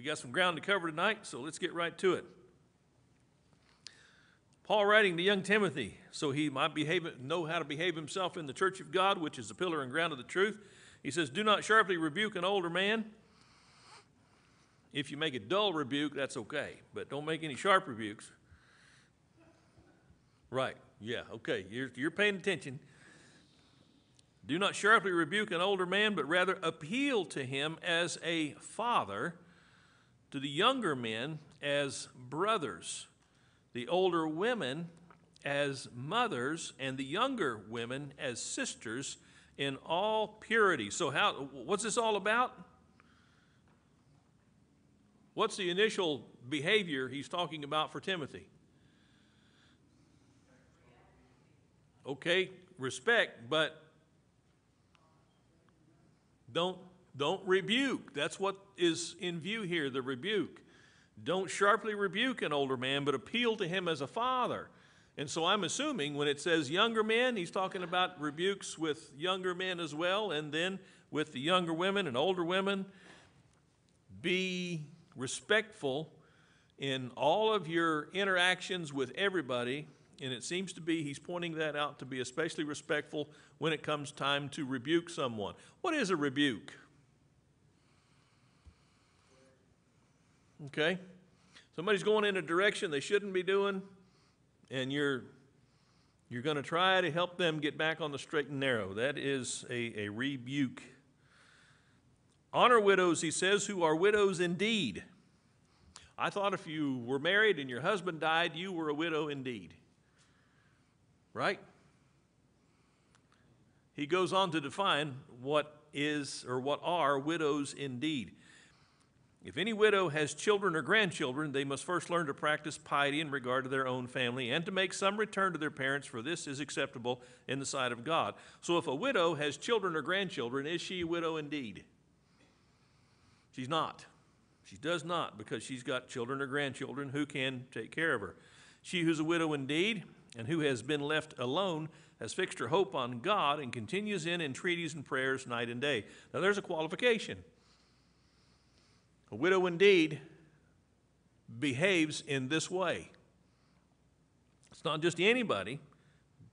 We got some ground to cover tonight, so let's get right to it. Paul writing to young Timothy, so he might know how to behave himself in the church of God, which is the pillar and ground of the truth. He says, do not sharply rebuke an older man. If you make a dull rebuke, that's okay, but don't make any sharp rebukes. Right, yeah, okay, you're paying attention. Do not sharply rebuke an older man, but rather appeal to him as a father, to the younger men as brothers, the older women as mothers, and the younger women as sisters in all purity. So what's this all about? What's the initial behavior he's talking about for Timothy? Okay, respect, but don't rebuke. That's what is in view here, the rebuke. Don't sharply rebuke an older man, but appeal to him as a father. And so I'm assuming when it says younger men, he's talking about rebukes with younger men as well, and then with the younger women and older women. Be respectful in all of your interactions with everybody, and it seems to be he's pointing that out to be especially respectful when it comes time to rebuke someone. What is a rebuke? Okay? Somebody's going in a direction they shouldn't be doing, and you're going to try to help them get back on the straight and narrow. That is a rebuke. Honor widows, he says, who are widows indeed. I thought if you were married and your husband died, you were a widow indeed. Right? He goes on to define what is or what are widows indeed. If any widow has children or grandchildren, they must first learn to practice piety in regard to their own family and to make some return to their parents, for this is acceptable in the sight of God. So if a widow has children or grandchildren, is she a widow indeed? She's not. She does not, because she's got children or grandchildren who can take care of her. She who's a widow indeed and who has been left alone has fixed her hope on God and continues in entreaties and prayers night and day. Now there's a qualification. A widow indeed behaves in this way. It's not just anybody,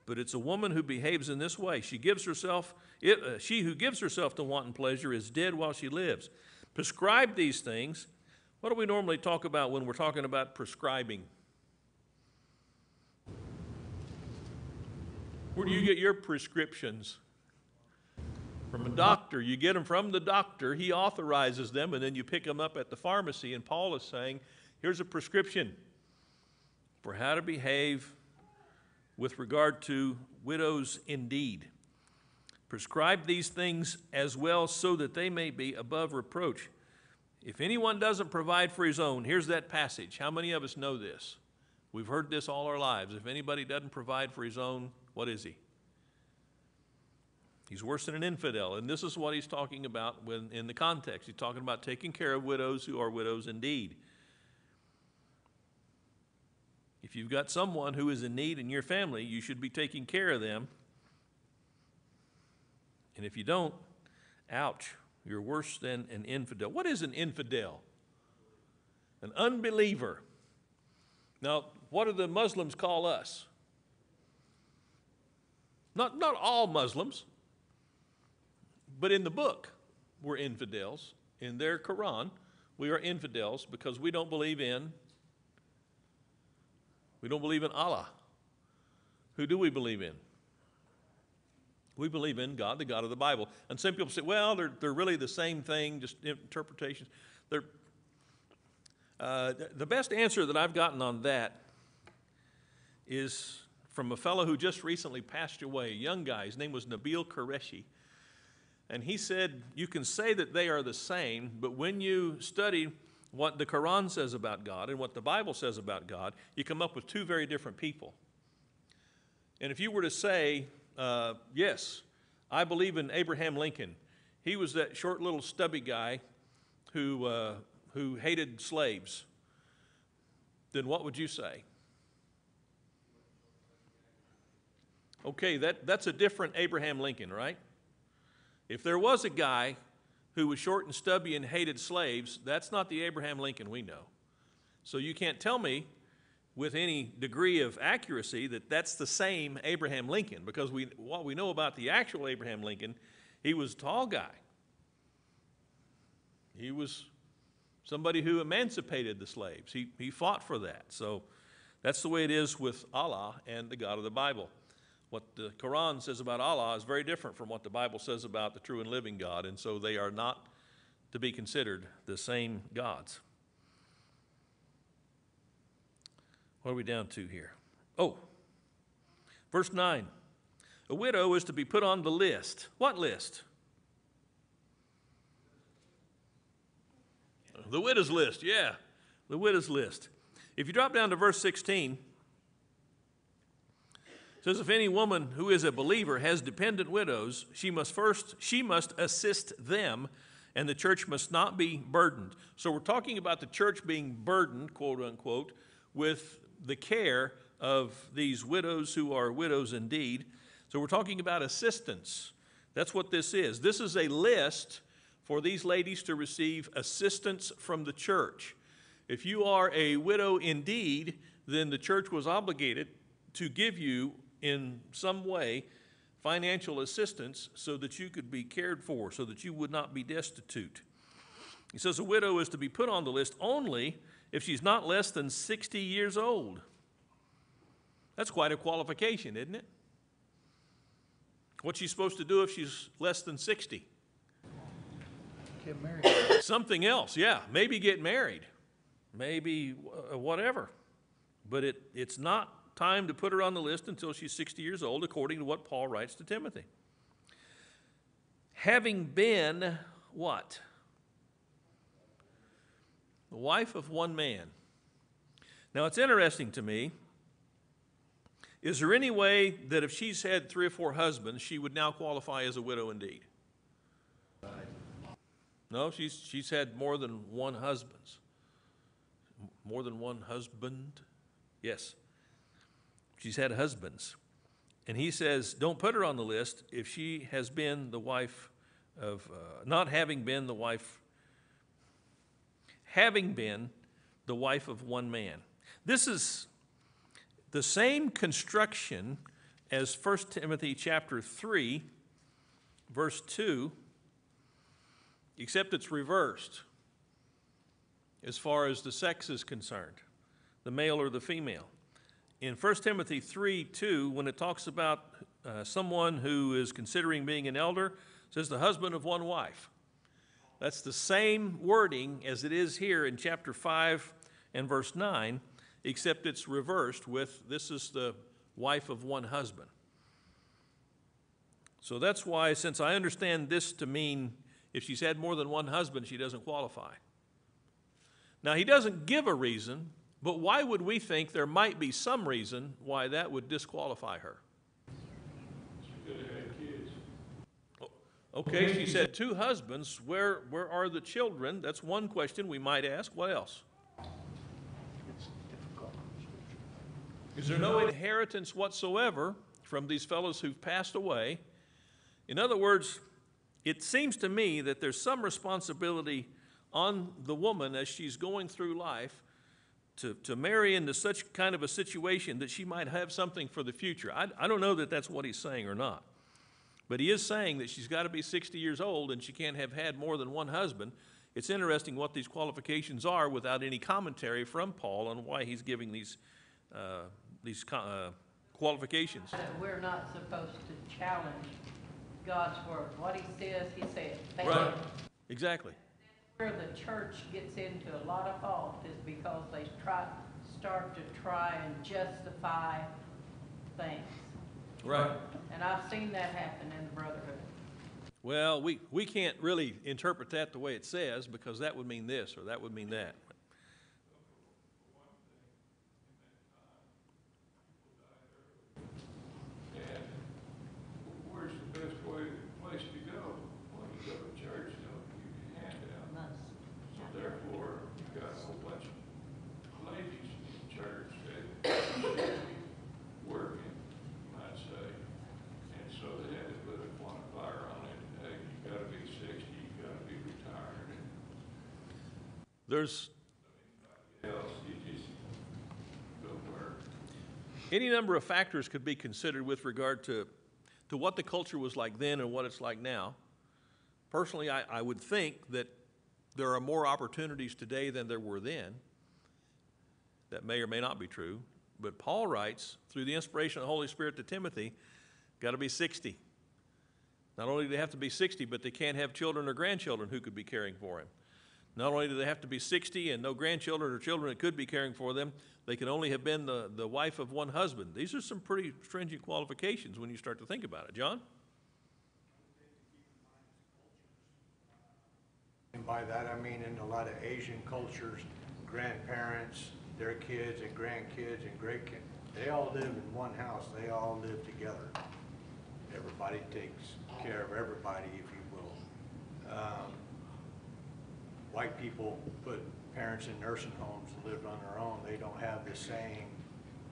but it's a woman who behaves in this way. She who gives herself to wanton pleasure is dead while she lives. Prescribe these things. What do we normally talk about when we're talking about prescribing? Where do you get your prescriptions? From a doctor. You get them from the doctor. He authorizes them, and then you pick them up at the pharmacy. And Paul is saying, here's a prescription for how to behave with regard to widows indeed. Prescribe these things as well so that they may be above reproach. If anyone doesn't provide for his own, here's that passage. How many of us know this? We've heard this all our lives. If anybody doesn't provide for his own, what is he? He's worse than an infidel, and this is what he's talking about when in the context. He's talking about taking care of widows who are widows indeed. If you've got someone who is in need in your family, you should be taking care of them. And if you don't, ouch, you're worse than an infidel. What is an infidel? An unbeliever. Now, what do the Muslims call us? Not all Muslims. But in the book, we're infidels. In their Quran, we are infidels because we don't believe in Allah. Who do we believe in? We believe in God, the God of the Bible. And some people say, well, they're really the same thing, just interpretations. The best answer that I've gotten on that is from a fellow who just recently passed away, a young guy. His name was Nabil Qureshi. And he said, you can say that they are the same, but when you study what the Quran says about God and what the Bible says about God, you come up with two very different people. And if you were to say, yes, I believe in Abraham Lincoln. He was that short little stubby guy who hated slaves. Then what would you say? Okay, that's a different Abraham Lincoln, right? If there was a guy who was short and stubby and hated slaves, that's not the Abraham Lincoln we know. So you can't tell me with any degree of accuracy that that's the same Abraham Lincoln, because what we know about the actual Abraham Lincoln, he was a tall guy. He was somebody who emancipated the slaves. He fought for that. So that's the way it is with Allah and the God of the Bible. What the Quran says about Allah is very different from what the Bible says about the true and living God, and so they are not to be considered the same gods. What are we down to here? Oh, verse 9. A widow is to be put on the list. What list? The widow's list, yeah, the widow's list. If you drop down to verse 16, it says, if any woman who is a believer has dependent widows, she must assist them, and the church must not be burdened. So we're talking about the church being burdened, quote unquote, with the care of these widows who are widows indeed. So we're talking about assistance. That's what this is. This is a list for these ladies to receive assistance from the church. If you are a widow indeed, then the church was obligated to give you in some way financial assistance so that you could be cared for, so that you would not be destitute. He says a widow is to be put on the list only if she's not less than 60 years old. That's quite a qualification, isn't it? What's she supposed to do if she's less than 60? Get married. Something else, yeah. Maybe get married. Maybe whatever. But it's not time to put her on the list until she's 60 years old, according to what Paul writes to Timothy. Having been what? The wife of one man. Now, it's interesting to me. Is there any way that if she's had 3 or 4 husbands, she would now qualify as a widow indeed? No, she's had more than one husband. More than one husband? Yes. She's had husbands. And he says, don't put her on the list if she has been the wife of, not having been the wife, having been the wife of one man. This is the same construction as 1 Timothy chapter 3, verse 2, except it's reversed as far as the sex is concerned, the male or the female. In 1 Timothy 3:2, when it talks about someone who is considering being an elder, it says the husband of one wife. That's the same wording as it is here in chapter 5 and verse 9, except it's reversed with this is the wife of one husband. So that's why, since I understand this to mean if she's had more than one husband, she doesn't qualify. Now, he doesn't give a reason, but why would we think there might be some reason why that would disqualify her? She could have had kids. Okay, she said 2 husbands. Where are the children? That's one question we might ask. What else? It's difficult. Is there no inheritance whatsoever from these fellows who've passed away? In other words, it seems to me that there's some responsibility on the woman as she's going through life to marry into such kind of a situation that she might have something for the future. I don't know that that's what he's saying or not. But he is saying that she's got to be 60 years old and she can't have had more than one husband. It's interesting what these qualifications are without any commentary from Paul on why he's giving these qualifications. We're not supposed to challenge God's word. What he says, he says. Right. Exactly. Where the church gets into a lot of fault is because they start to try and justify things. Right. And I've seen that happen in the brotherhood. Well, we can't really interpret that the way it says, because that would mean this or that would mean that. And where's the best place to go? When you go to church, they'll give you a handout. So therefore, you've got a whole bunch of ladies in church that should be working, you might say. And so they had to put a quantifier on it. Hey, you gotta be 60, you gotta be There's else, you just go where. any number of factors could be considered with regard to what the culture was like then and what it's like now. Personally, I would think that there are more opportunities today than there were then. That may or may not be true. But Paul writes, through the inspiration of the Holy Spirit to Timothy, got to be 60. Not only do they have to be 60, but they can't have children or grandchildren who could be caring for him. Not only do they have to be 60 and no grandchildren or children that could be caring for them, they can only have been the wife of one husband. These are some pretty stringent qualifications when you start to think about it. John? And by that, I mean in a lot of Asian cultures, grandparents, their kids and grandkids and great-kids, they all live in one house. They all live together. Everybody takes care of everybody, if you will. White people put parents in nursing homes and live on their own. They don't have the same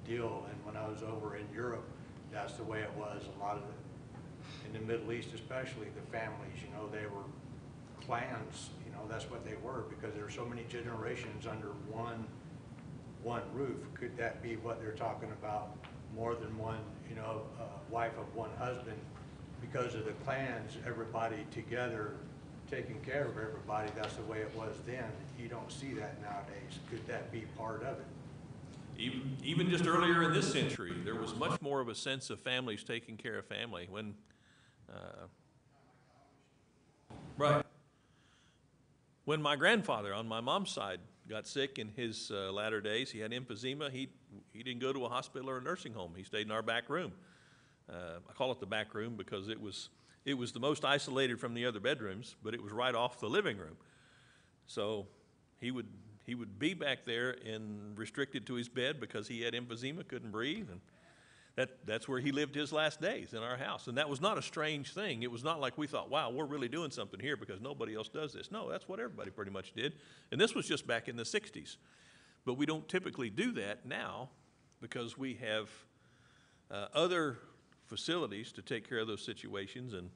deal. And when I was over in Europe, that's the way it was. A lot of in the Middle East especially, the families, you know, they were clans, you know, that's what they were, because there were so many generations under one roof. Could that be what they're talking about? More than one, you know, wife of one husband, because of the clans, everybody together taking care of everybody. That's the way it was then. You don't see that nowadays. Could that be part of it? Even just earlier in this century, there was much more of a sense of families taking care of family. Right. When my grandfather on my mom's side got sick in his latter days, he had emphysema. He didn't go to a hospital or a nursing home. He stayed in our back room. I call it the back room because it was the most isolated from the other bedrooms, but it was right off the living room. So he would be back there and restricted to his bed because he had emphysema, couldn't breathe, and that's where he lived his last days, in our house. And that was not a strange thing. It was not like we thought, wow, we're really doing something here because nobody else does this. No, that's what everybody pretty much did. And this was just back in the 60s. But we don't typically do that now because we have other facilities to take care of those situations, and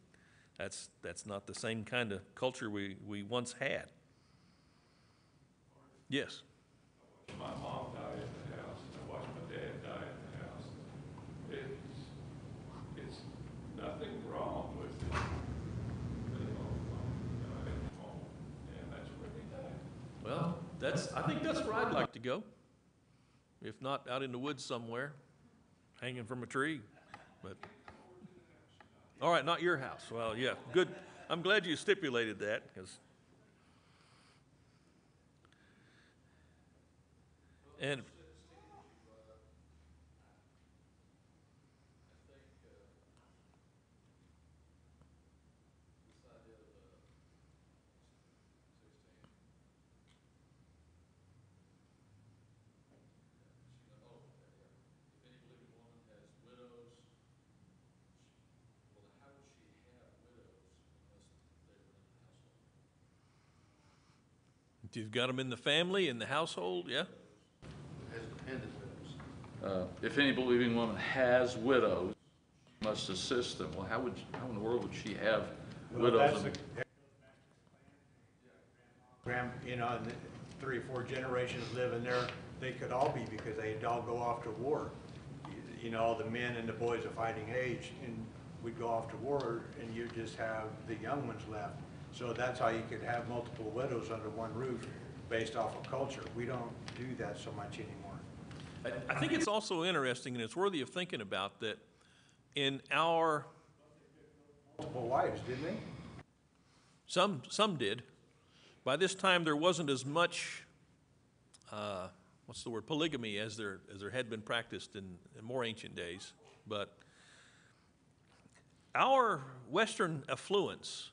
that's not the same kind of culture we once had. Yes? My mom died in the house, and I watched my dad die in the house. It's nothing wrong with it. They both died at home, and that's where they died. Well, I think that's where I'd like to go. If not out in the woods somewhere, hanging from a tree. But all right, not your house. Well, yeah, good. I'm glad you stipulated that because. And if you've got them in the family, in the household, yeah. As dependent widows. If any believing woman has widows, she must assist them. Well, how in the world would she have widows? You know, and 3 or 4 generations living there, they could all be because they'd all go off to war. You know, the men and the boys of fighting age, and we'd go off to war, and you just have the young ones left. So that's how you could have multiple widows under one roof based off of culture. We don't do that so much anymore. I think it's also interesting, and it's worthy of thinking about, that in our Multiple wives, didn't they? some did. By this time, there wasn't as much polygamy as there had been practiced in more ancient days. But our Western affluence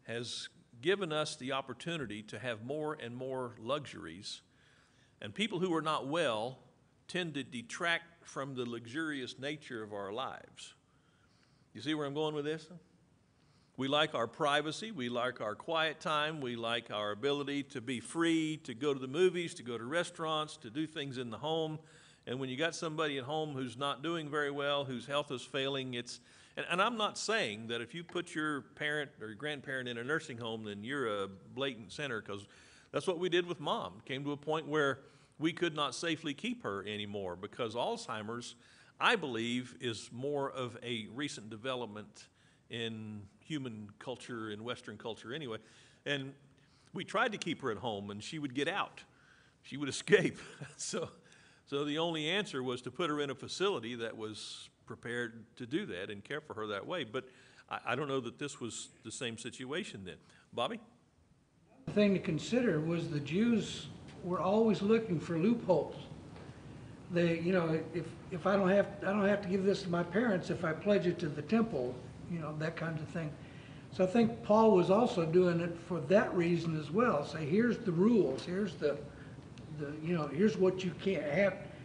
has given us the opportunity to have more and more luxuries, and people who are not well tend to detract from the luxurious nature of our lives. You see where I'm going with this? We like our privacy, we like our quiet time, we like our ability to be free, to go to the movies, to go to restaurants, to do things in the home. And when you got somebody at home who's not doing very well, whose health is failing, and I'm not saying that if you put your parent or your grandparent in a nursing home, then you're a blatant sinner, because That's what we did with Mom. Came to a point where we could not safely keep her anymore because Alzheimer's, I believe, is more of a recent development in human culture, in Western culture anyway. And we tried to keep her at home, and she would get out. She would escape. So the only answer was to put her in a facility that was prepared to do that and care for her that way. But I don't know that this was the same situation then. Bobby? The thing to consider was the Jews were always looking for loopholes. They, you know, if I don't have to give this to my parents if I pledge it to the temple, you know, that kind of thing. So I think Paul was also doing it for that reason as well. Say, here's the rules, here's the you know, here's what you can't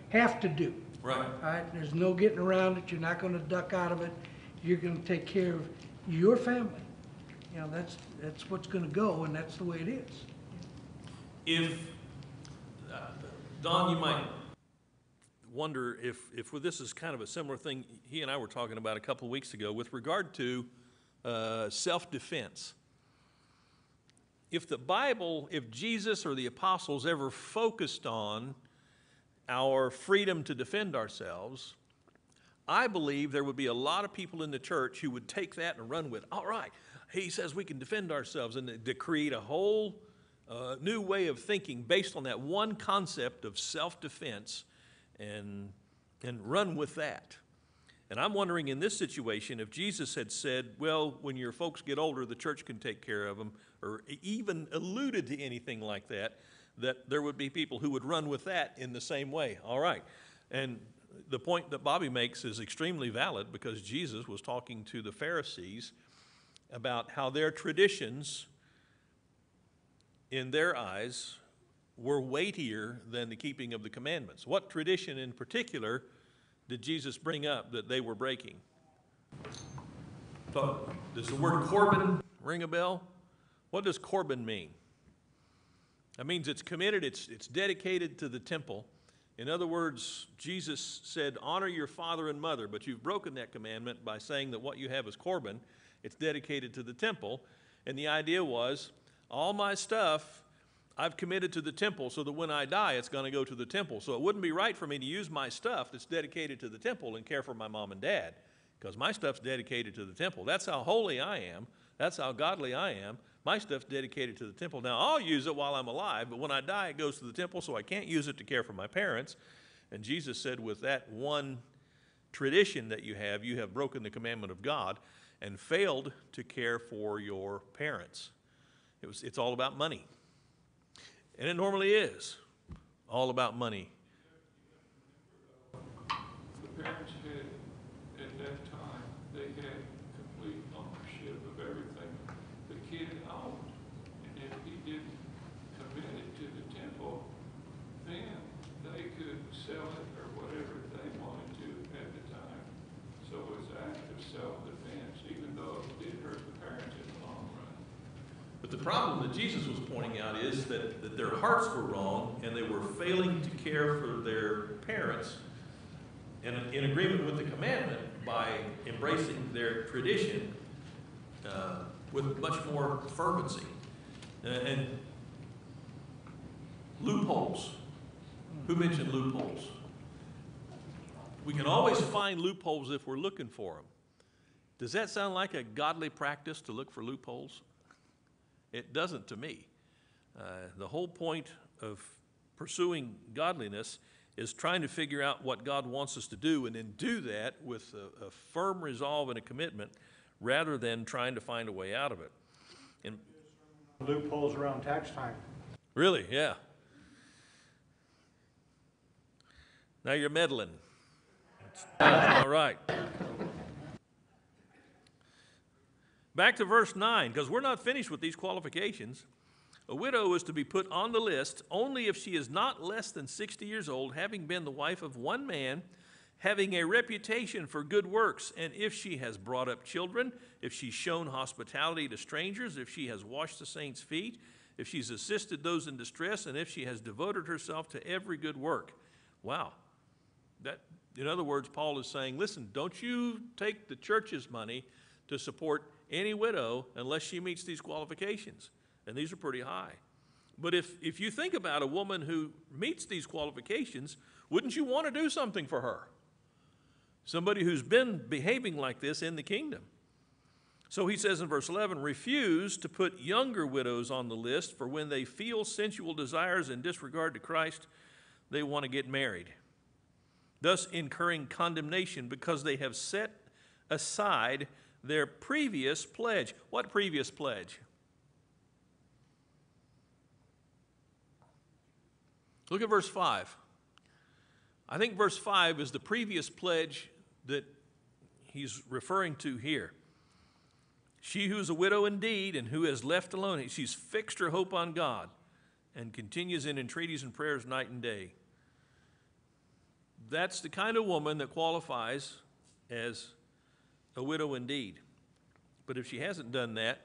have to do. Right. All right, there's no getting around it. You're not going to duck out of it. You're going to take care of your family. You know, that's what's going to go, and that's the way it is. If, Don, you might wonder if this is kind of a similar thing he and I were talking about a couple of weeks ago with regard to self-defense. If the Bible, if Jesus or the apostles ever focused on our freedom to defend ourselves, I believe there would be a lot of people in the church who would take that and run with, all right, he says we can defend ourselves, and to create a whole new way of thinking based on that one concept of self-defense and run with that. And I'm wondering in this situation, if Jesus had said, well, when your folks get older, the church can take care of them, or even alluded to anything like that, that there would be people who would run with that in the same way. All right. And the point that Bobby makes is extremely valid because Jesus was talking to the Pharisees about how their traditions, in their eyes, were weightier than the keeping of the commandments. What tradition in particular did Jesus bring up that they were breaking? So, does the word Corban ring a bell? What does Corban mean? That means it's committed, it's dedicated to the temple. In other words, Jesus said, honor your father and mother, but you've broken that commandment by saying that what you have is Corban. It's dedicated to the temple. And the idea was, all my stuff I've committed to the temple so that when I die, it's going to go to the temple. So it wouldn't be right for me to use my stuff that's dedicated to the temple and care for my mom and dad, because my stuff's dedicated to the temple. That's how holy I am. That's how godly I am. My stuff's dedicated to the temple. Now, I'll use it while I'm alive, but when I die, it goes to the temple, so I can't use it to care for my parents. And Jesus said, with that one tradition that you have broken the commandment of God and failed to care for your parents. It's all about money. And it normally is all about money. The parents had, at that time, they had complete ownership of everything the kid owned. And if he didn't commit it to the temple, then they could sell it or whatever they wanted to at the time. So it was an act of self-defense, even though it did hurt the parents in the long run. But the problem that Jesus was pointing out is that their hearts were wrong and they were failing to care for their parents in agreement with the commandment by embracing their tradition with much more fervency. And loopholes. Who mentioned loopholes? We can always find loopholes if we're looking for them. Does that sound like a godly practice to look for loopholes? It doesn't to me. The whole point of pursuing godliness is trying to figure out what God wants us to do and then do that with a firm resolve and a commitment rather than trying to find a way out of it. And Loopholes around tax time. really, yeah. Now you're meddling. All right. Back to verse 9, because we're not finished with these qualifications. A widow is to be put on the list only if she is not less than 60 years old, having been the wife of one man, having a reputation for good works, and if she has brought up children, if she's shown hospitality to strangers, if she has washed the saints' feet, if she's assisted those in distress, and if she has devoted herself to every good work. Wow. That, in other words, Paul is saying, listen, don't you take the church's money to support any widow unless she meets these qualifications. And these are pretty high. But if you think about a woman who meets these qualifications, wouldn't you want to do something for her? Somebody who's been behaving like this in the kingdom. So he says in verse 11, refuse to put younger widows on the list, for when they feel sensual desires in disregard to Christ, they want to get married, thus incurring condemnation because they have set aside their previous pledge. What previous pledge? Look at verse 5. I think verse 5 is the previous pledge that he's referring to here. She who is a widow indeed and who is left alone, she's fixed her hope on God and continues in entreaties and prayers night and day. That's the kind of woman that qualifies as a widow indeed. But if she hasn't done that,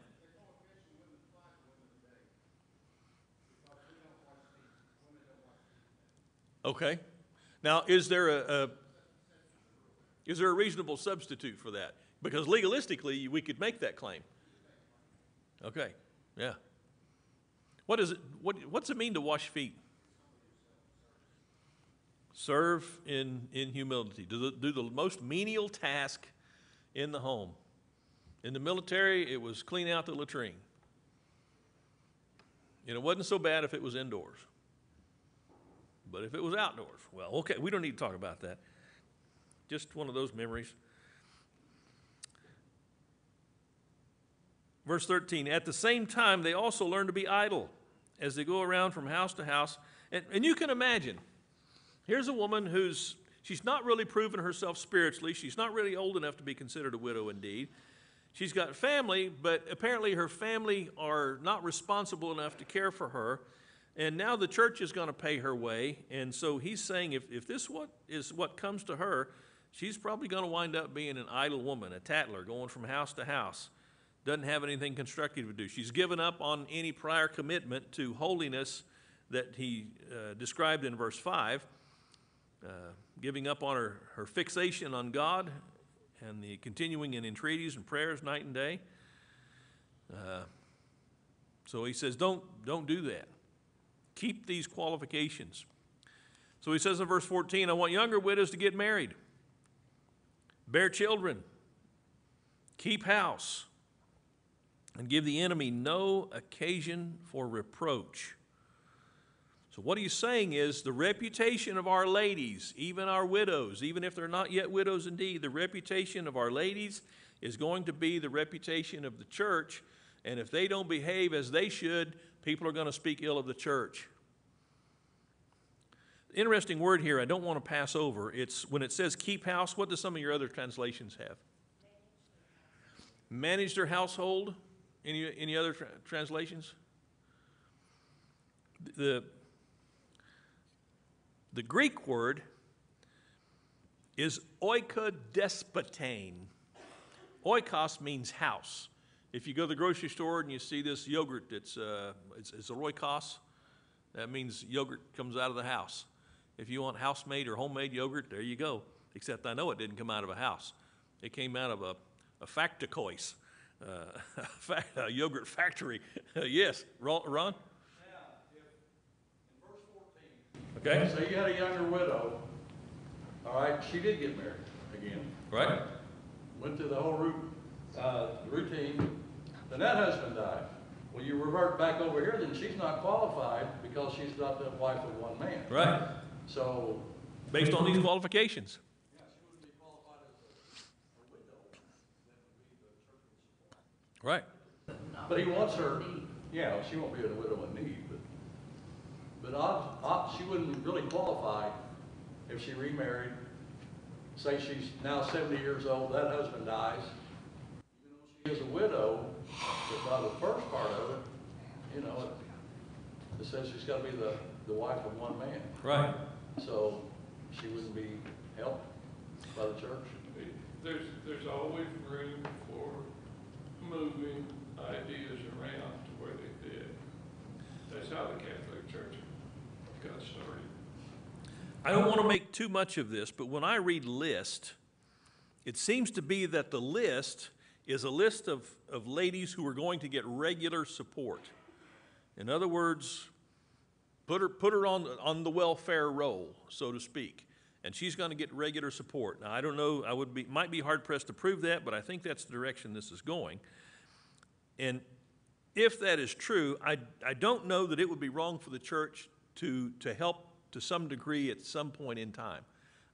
okay. Now, is there a reasonable substitute for that? Because legalistically, we could make that claim. Okay, yeah. What's it mean to wash feet? Serve in humility. Do the most menial task in the home. In the military, it was clean out the latrine. And it wasn't so bad if it was indoors. But if it was outdoors, well, okay, we don't need to talk about that. Just one of those memories. Verse 13, at the same time, they also learn to be idle as they go around from house to house. And you can imagine, here's a woman she's not really proven herself spiritually. She's not really old enough to be considered a widow indeed. She's got family, but apparently her family are not responsible enough to care for her. And now the church is going to pay her way. And so he's saying if this is what comes to her, she's probably going to wind up being an idle woman, a tattler, going from house to house. Doesn't have anything constructive to do. She's given up on any prior commitment to holiness that he described in verse 5, giving up on her fixation on God and the continuing in entreaties and prayers night and day. So he says, don't do that. Keep these qualifications. So he says in verse 14, I want younger widows to get married, bear children, keep house, and give the enemy no occasion for reproach. So what he's saying is the reputation of our ladies, even our widows, even if they're not yet widows indeed, the reputation of our ladies is going to be the reputation of the church. And if they don't behave as they should, people are going to speak ill of the church. Interesting word here I don't want to pass over. It's when it says keep house, what do some of your other translations have? Manage their household. Any other translations? The Greek word is oikodespotein. Oikos means house. If you go to the grocery store and you see this yogurt, it's a oikos. That means yogurt comes out of the house. If you want house-made or homemade yogurt, there you go. Except I know it didn't come out of a house. It came out of a factokois. A yogurt factory. Yes, Ron? Yeah, in verse 14. Okay. So you had a younger widow. All right, she did get married again. Right. Went through the whole routine. Then that husband died. Well, you revert back over here, then she's not qualified because she's not the wife of one man. Right. So, Based on these qualifications. yeah, she wouldn't be qualified as a widow. That would be the church would support. Right. But he wants her, yeah, she won't be a widow in need, but she wouldn't really qualify if she remarried. Say she's now 70 years old, that husband dies. Even though she is a widow, but by the first part of it, it says she's got to be the wife of one man. Right. So she wouldn't be helped by the church. There's always room for moving ideas around to where they fit. That's how the Catholic Church got started. I don't want to make too much of this, but when I read list, it seems to be that the list is a list of ladies who are going to get regular support. In other words, put her on the welfare roll, so to speak, and she's going to get regular support. Now, I don't know, might be hard pressed to prove that, but I think that's the direction this is going. And if that is true, I don't know that it would be wrong for the church to help to some degree at some point in time.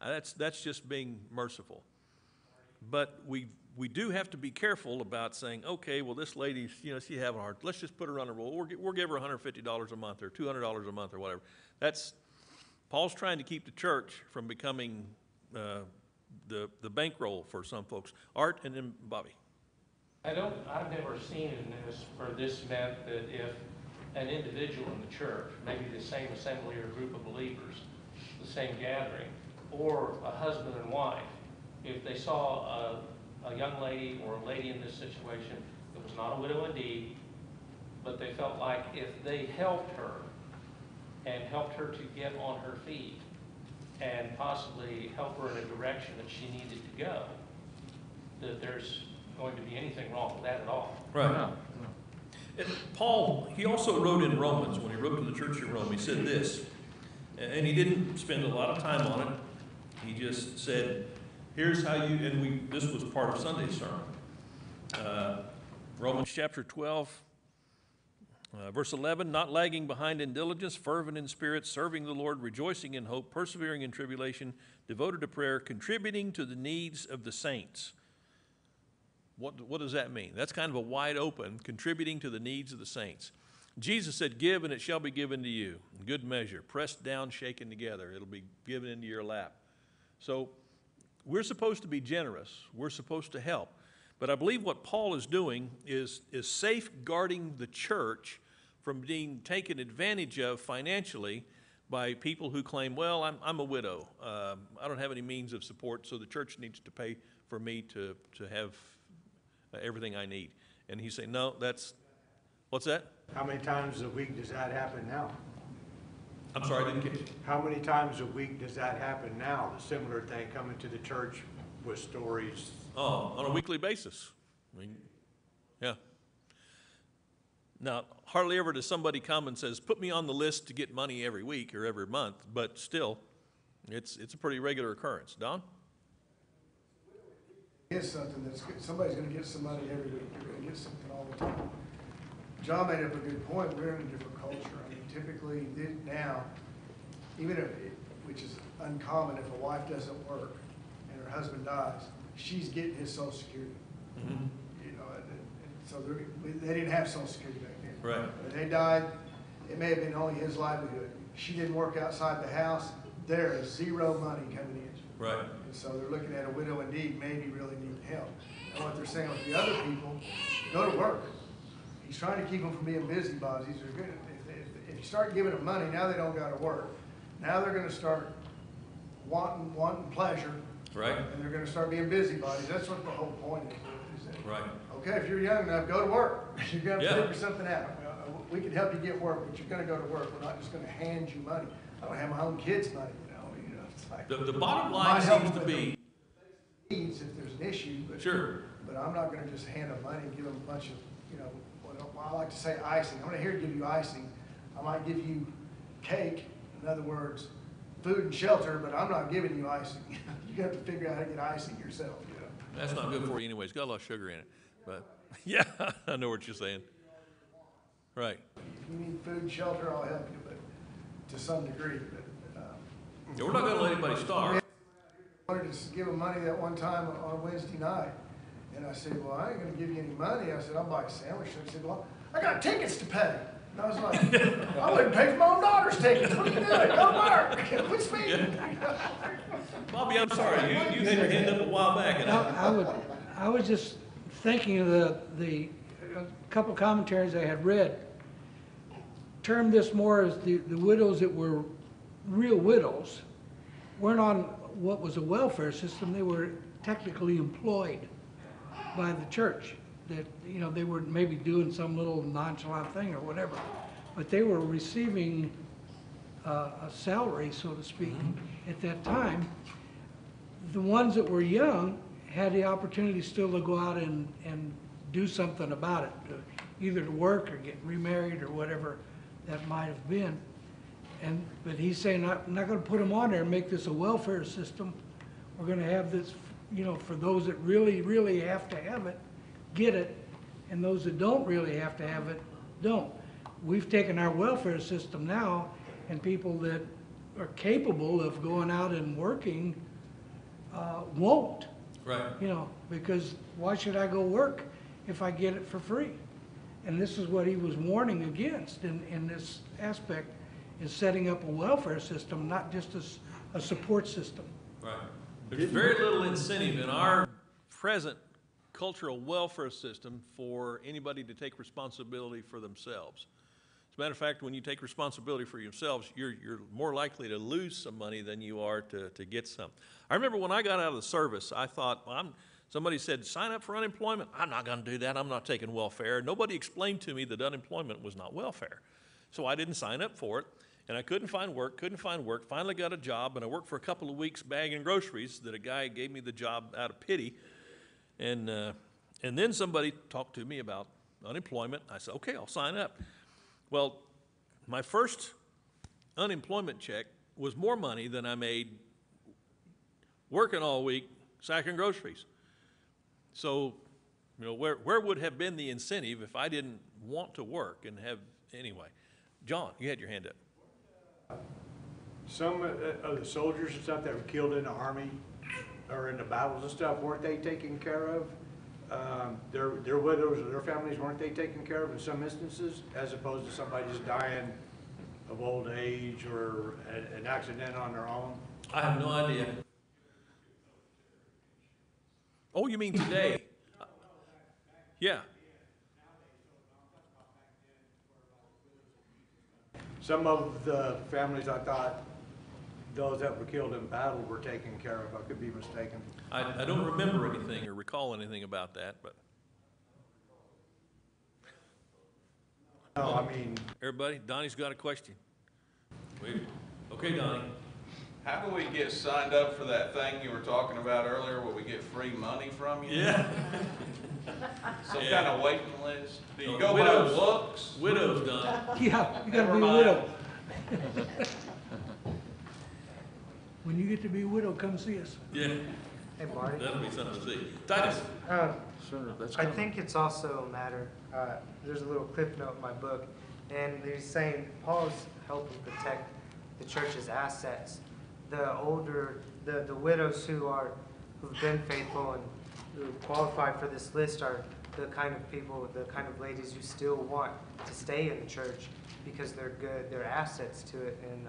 That's just being merciful. But we do have to be careful about saying, okay, well, this lady's, she having a hard, let's just put her on a roll. We'll give her $150 a month or $200 a month or whatever. Paul's trying to keep the church from becoming the bankroll for some folks. Art, and then Bobby. I've never seen in this where this meant that if an individual in the church, maybe the same assembly or group of believers, the same gathering, or a husband and wife, if they saw a young lady or a lady in this situation that was not a widow indeed, but they felt like if they helped her and helped her to get on her feet and possibly help her in a direction that she needed to go, that there's going to be anything wrong with that at all. Right. No. And Paul, he also wrote in Romans, when he wrote to the church in Rome, he said this, and he didn't spend a lot of time on it. He just said, here's how this was part of Sunday's sermon. Romans chapter 12, verse 11, not lagging behind in diligence, fervent in spirit, serving the Lord, rejoicing in hope, persevering in tribulation, devoted to prayer, contributing to the needs of the saints. What does that mean? That's kind of a wide open, contributing to the needs of the saints. Jesus said, give and it shall be given to you. Good measure, pressed down, shaken together. It'll be given into your lap. So we're supposed to be generous. We're supposed to help. But I believe what Paul is doing is safeguarding the church from being taken advantage of financially by people who claim, well, I'm a widow. I don't have any means of support, so the church needs to pay for me to have everything I need. And he's saying, no, what's that? How many times a week does that happen now? I'm sorry, I didn't catch you. How many times a week does that happen now? The similar thing coming to the church with stories. Oh, on a weekly basis. I mean, yeah. Now, hardly ever does somebody come and says, put me on the list to get money every week or every month, but still, it's a pretty regular occurrence. Don? Is something somebody's going to get some money every week. They're going to get something all the time. John made up a good point. We're in a different culture. I mean, typically now, even if, which is uncommon, if a wife doesn't work and her husband dies, she's getting his Social Security. Mm-hmm. And so they didn't have Social Security back then. Right. When they died, it may have been only his livelihood. She didn't work outside the house. There is zero money coming in. Right. And so they're looking at a widow indeed, maybe really needing help. And what they're saying with the other people, go to work. He's trying to keep them from being busybodies. They're good. If you start giving them money, now they don't got to work. Now they're going to start wanting pleasure. Right. And they're going to start being busybodies. That's what the whole point is. Right. Okay, if you're young enough, go to work. You're going to Yeah. figure something out. We can help you get work, but you're going to go to work. We're not just going to hand you money. I don't have my own kids' money. It's like, The bottom line seems to be needs if there's an issue, but sure. But I'm not going to just hand them money and give them a bunch of, what I like to say icing. I'm not here to give you icing. I might give you cake. In other words, food and shelter, but I'm not giving you icing. You have to figure out how to get icing yourself. That's not good for you anyway. It's got a lot of sugar in it. But yeah, I know what you're saying. Right. If you need food and shelter, I'll help you, but to some degree. But Yeah, we're not going to let anybody starve. I wanted to give them money that one time on Wednesday night. And I said, well, I ain't going to give you any money. I said, I'll buy a sandwich. And he said, well, I got tickets to pay. And I was like, I wouldn't pay for my own daughter's tickets. What are you doing? Go to work. Quit speeding. Bobby, I'm sorry. You had your hand up a while back. And I was just thinking of a couple commentaries I had read, termed this more as the widows that were real widows, weren't on what was a welfare system. They were technically employed by the church. That, they were maybe doing some little nonchalant thing or whatever, but they were receiving a salary, so to speak, at that time. The ones that were young had the opportunity still to go out and do something about it, either to work or get remarried or whatever that might have been. But he's saying, I'm not gonna put them on there and make this a welfare system. We're gonna have this, for those that really, really have to have it, get it, and those that don't really have to have it, don't. We've taken our welfare system now, and people that are capable of going out and working, won't. Right. Because why should I go work if I get it for free? And this is what he was warning against in this aspect, is setting up a welfare system, not just a support system. Right. There's very little incentive in our present cultural welfare system for anybody to take responsibility for themselves. As a matter of fact, when you take responsibility for yourselves, you're more likely to lose some money than you are to get some. I remember when I got out of the service, I thought, well, somebody said, sign up for unemployment. I'm not going to do that. I'm not taking welfare. Nobody explained to me that unemployment was not welfare. So I didn't sign up for it. And I couldn't find work. Finally got a job, and I worked for a couple of weeks bagging groceries that a guy gave me the job out of pity. And then somebody talked to me about unemployment. I said, okay, I'll sign up. Well, my first unemployment check was more money than I made working all week sacking groceries. So, where would have been the incentive if I didn't want to work and have, anyway. John, you had your hand up. Some of the soldiers and stuff that were killed in the Army or in the battles and stuff, weren't they taken care of? Their widows or their families, weren't they taken care of in some instances, as opposed to somebody just dying of old age or an accident on their own? I have no idea. Oh, you mean today? Yeah. Some of the families, I thought, those that were killed in battle were taken care of. I could be mistaken. I don't remember anything or recall anything about that, but. No, I mean, Everybody, Donnie's got a question. Wait. Okay, Donnie. How do we get signed up for that thing you were talking about earlier where we get free money from you? Yeah. Some Yeah. kind of waiting list? Do you No, go widows. by looks? Widows, Donnie. Yeah, you gotta Never be a mind. widow. When you get to be a widow, come see us. Yeah, Hey, Marty. that'll be something to see. Titus. I think it's also a matter, there's a little clip note in my book, and he's saying Paul's helping protect the church's assets. The widows who've been faithful and who qualify for this list are the kind of people, the kind of ladies you still want to stay in the church because they're good, they're assets to it, and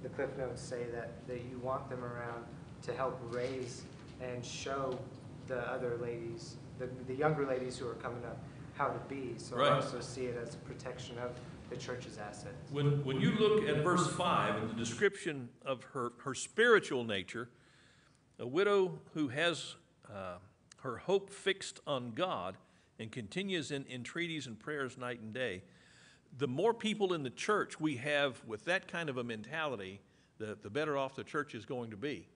the clip notes say that you want them around to help raise and show the other ladies, the younger ladies who are coming up, how to be. So Right. I also see it as a protection of the church's assets. When you look at verse 5 and the description of her spiritual nature, a widow who has her hope fixed on God and continues in entreaties and prayers night and day, the more people in the church we have with that kind of a mentality, the better off the church is going to be.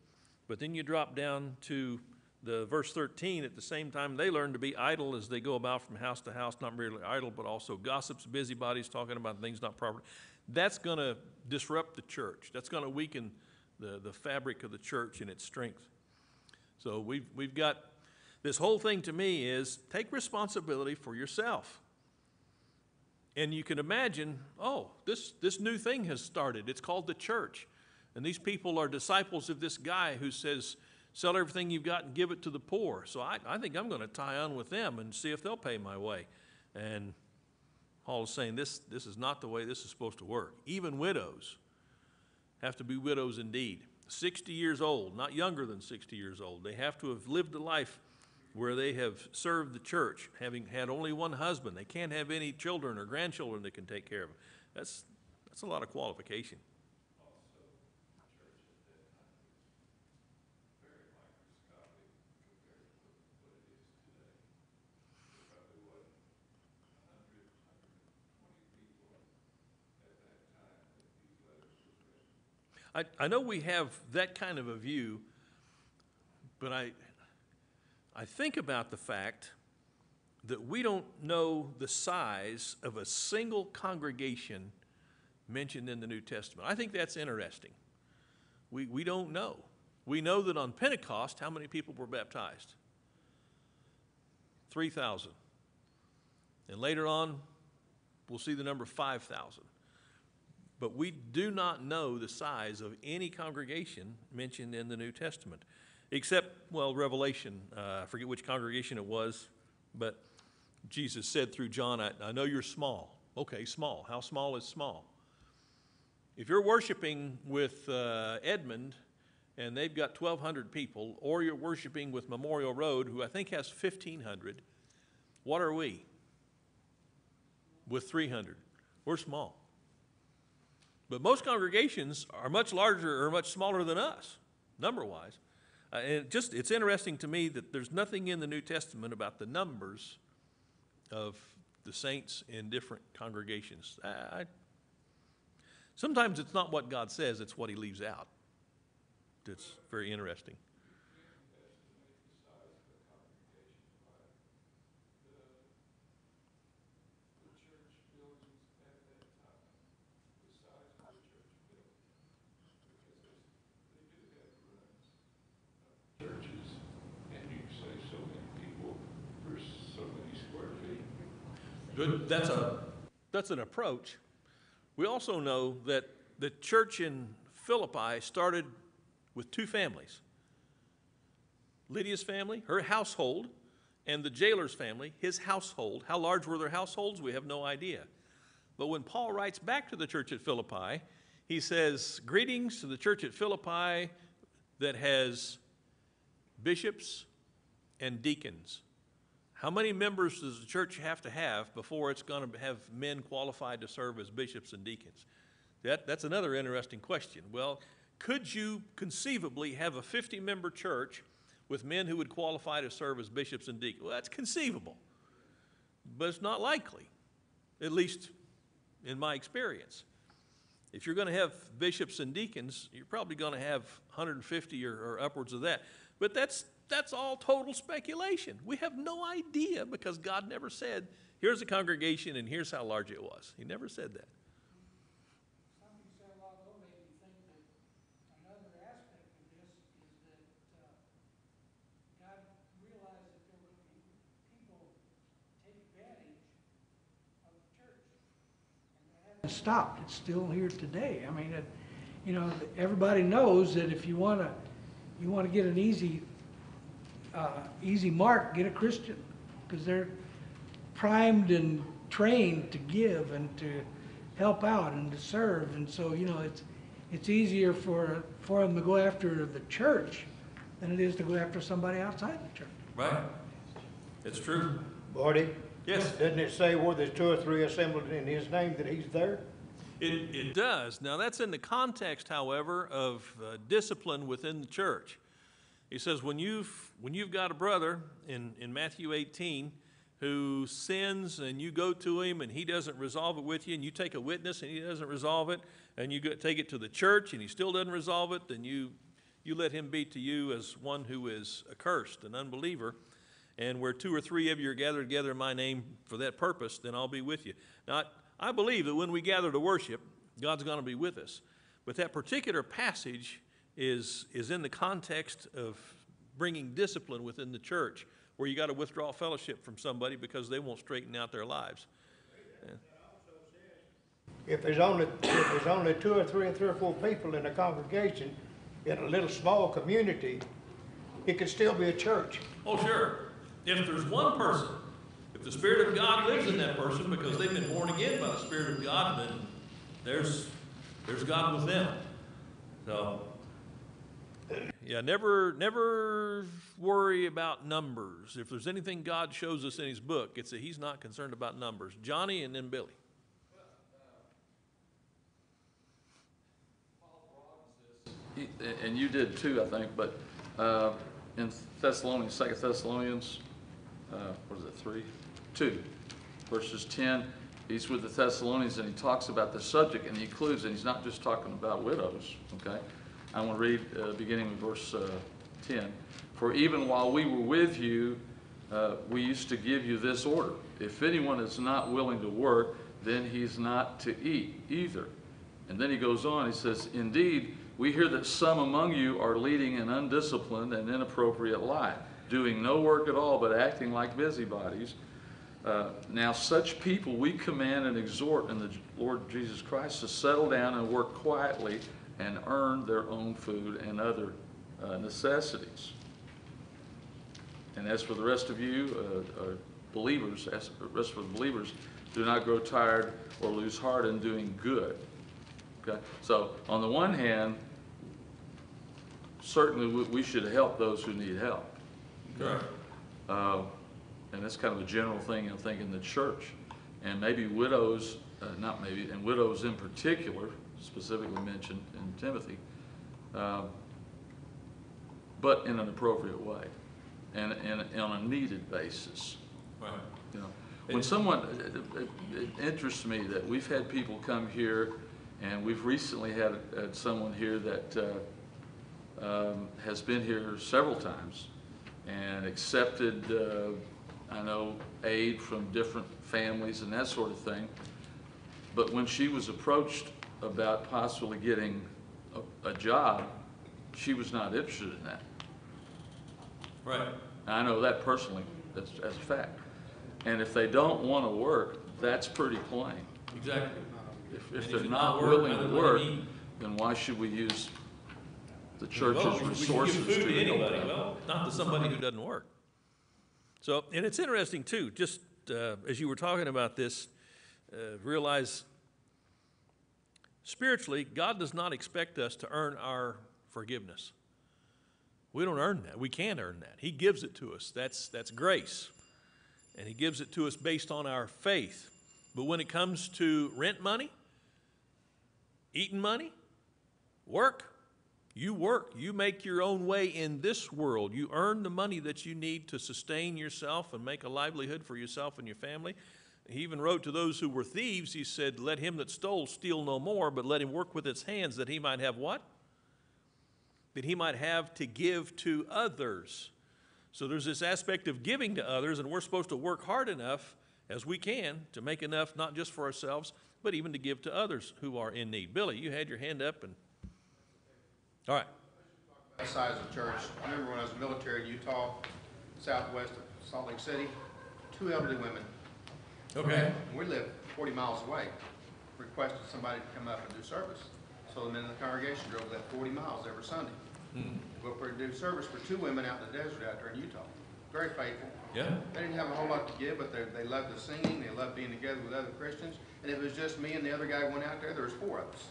But then you drop down to the verse 13, at the same time they learn to be idle as they go about from house to house, not merely idle, but also gossips, busybodies, talking about things not proper. That's going to disrupt the church. That's going to weaken the fabric of the church and its strength. So we've got, this whole thing to me is take responsibility for yourself. And you can imagine, oh, this new thing has started. It's called the church. And these people are disciples of this guy who says, sell everything you've got and give it to the poor. So I think I'm going to tie on with them and see if they'll pay my way. And Paul is saying this is not the way this is supposed to work. Even widows have to be widows indeed. 60 years old, not younger than 60 years old. They have to have lived a life where they have served the church, having had only one husband. They can't have any children or grandchildren that can take care of them. That's a lot of qualification. I know we have that kind of a view, but I think about the fact that we don't know the size of a single congregation mentioned in the New Testament? I think that's interesting. We don't know. We know that on Pentecost, how many people were baptized? 3,000. And later on, we'll see the number 5,000. But we do not know the size of any congregation mentioned in the New Testament, except, well, Revelation. I forget which congregation it was, but Jesus said through John, I know you're small. Okay, small. How small is small? If you're worshiping with Edmond and they've got 1,200 people, or you're worshiping with Memorial Road, who I think has 1,500, what are we? With 300. We're small. But most congregations are much larger or much smaller than us, number-wise. And it's interesting to me that there's nothing in the New Testament about the numbers of the saints in different congregations. Sometimes it's not what God says, it's what he leaves out. That's very interesting. Churches, and you say so many people for so many square feet. Good. That's an approach. We also know that the church in Philippi started with two families. Lydia's family, her household, and the jailer's family, his household. How large were their households? We have no idea. But when Paul writes back to the church at Philippi, he says, "Greetings to the church at Philippi that has bishops and deacons." How many members does the church have to have before it's going to have men qualified to serve as bishops and deacons? That's another interesting question. Well, could you conceivably have a 50-member church with men who would qualify to serve as bishops and deacons? Well, that's conceivable, but it's not likely, at least in my experience. If you're going to have bishops and deacons, you're probably going to have 150 or upwards of that. But that's all total speculation. We have no idea because God never said, here's a congregation and here's how large it was. He never said that. Some people say, well, though, maybe think that another aspect of this is that God realized that there would be people take advantage of the church. And that hasn't stopped. It's still here today. I mean, everybody knows that if you want to get an easy mark, get a Christian, because they're primed and trained to give and to help out and to serve. And so, it's easier for them to go after the church than it is to go after somebody outside the church. Right. It's true. Marty? Yes. Doesn't it say where there's two or three assembled in his name that he's there? It does. Now, that's in the context, however, of discipline within the church. He says when you've got a brother in Matthew 18 who sins and you go to him and he doesn't resolve it with you, and you take a witness and he doesn't resolve it, and you take it to the church and he still doesn't resolve it, then you let him be to you as one who is accursed, an unbeliever. And where 2 or 3 of you are gathered together in my name for that purpose, then I'll be with you. Now, I believe that when we gather to worship, God's going to be with us. But that particular passage is in the context of bringing discipline within the church, where you got to withdraw fellowship from somebody because they won't straighten out their lives. Yeah. If there's only 2 or 3 or 4 people in a congregation in a little small community, it could still be a church. Oh, sure. If there's one person, if the Spirit of God lives in that person because they've been born again by the Spirit of God, then there's God with them. So, yeah, never worry about numbers. If there's anything God shows us in his book, it's that he's not concerned about numbers. Johnny and then Billy. And you did too, I think, but in Thessalonians, 2 Thessalonians, what is it, 2, verses 10, he's with the Thessalonians and he talks about the subject and he includes, and he's not just talking about widows, okay? I want to read beginning with verse 10. For even while we were with you, we used to give you this order. If anyone is not willing to work, then he's not to eat either. And then he goes on, he says, indeed, we hear that some among you are leading an undisciplined and inappropriate life, doing no work at all but acting like busybodies. Now such people we command and exhort in the Lord Jesus Christ to settle down and work quietly and earn their own food and other necessities. And as for the rest of you, believers, as the rest of the believers, do not grow tired or lose heart in doing good. Okay? So on the one hand, certainly we should help those who need help. Okay? And that's kind of a general thing, I think, in the church. And maybe widows, not maybe, and widows in particular, specifically mentioned in Timothy, but in an appropriate way and on a needed basis. Right. You know, when someone, it interests me that we've had people come here, and we've recently had someone here that has been here several times and accepted, I know, aid from different families and that sort of thing. But when she was approached about possibly getting a job, she was not interested in that. Right. I know that personally, as a fact. And if they don't want to work, that's pretty plain. Exactly. If they're not willing to work, then why should we use the church's resources we can give food to help anybody, them? well, not to somebody who doesn't work. So, and it's interesting too, just as you were talking about this, realize spiritually, God does not expect us to earn our forgiveness. We don't earn that. We can't earn that. He gives it to us. That's grace. And he gives it to us based on our faith. But when it comes to rent money, eating money, work, you make your own way in this world. You earn the money that you need to sustain yourself and make a livelihood for yourself and your family. He even wrote to those who were thieves, he said, let him that stole steal no more, but let him work with his hands that he might have what? That he might have to give to others. So there's this aspect of giving to others, and we're supposed to work hard enough as we can to make enough, not just for ourselves, but even to give to others who are in need. Billy, you had your hand up, and all right. The size of church. I remember when I was in the military in Utah, southwest of Salt Lake City, 2 elderly women. Okay. We lived 40 miles away. Requested somebody to come up and do service. So the men in the congregation drove that 40 miles every Sunday. Go up there and do service for 2 women out in the desert out there in Utah. Very faithful. Yeah. They didn't have a whole lot to give, but they loved the singing. They loved being together with other Christians. And if it was just me and the other guy went out there was 4 of us.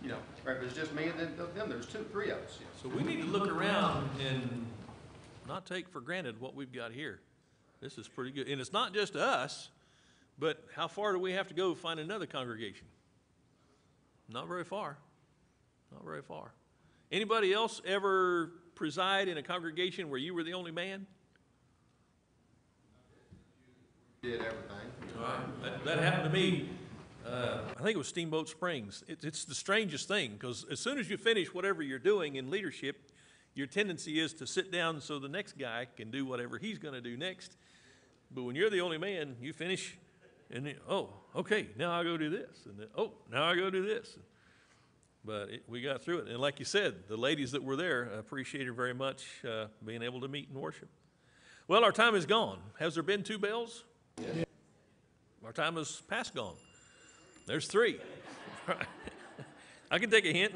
You know, or if it was just me and then there's 2, 3 of us. So we need to look around and not take for granted what we've got here. This is pretty good. And it's not just us, but how far do we have to go to find another congregation? Not very far. Not very far. Anybody else ever preside in a congregation where you were the only man? Did everything. All right. That happened to me. I think it was Steamboat Springs. It's the strangest thing, because as soon as you finish whatever you're doing in leadership, your tendency is to sit down so the next guy can do whatever he's going to do next. But when you're the only man, you finish, and then, oh, okay, now I go do this, and then, oh, now I go do this. But we got through it, and like you said, the ladies that were there appreciated very much being able to meet and worship. Well, our time is gone. Has there been 2 bells? Yeah. Our time is past gone. There's 3. I can take a hint.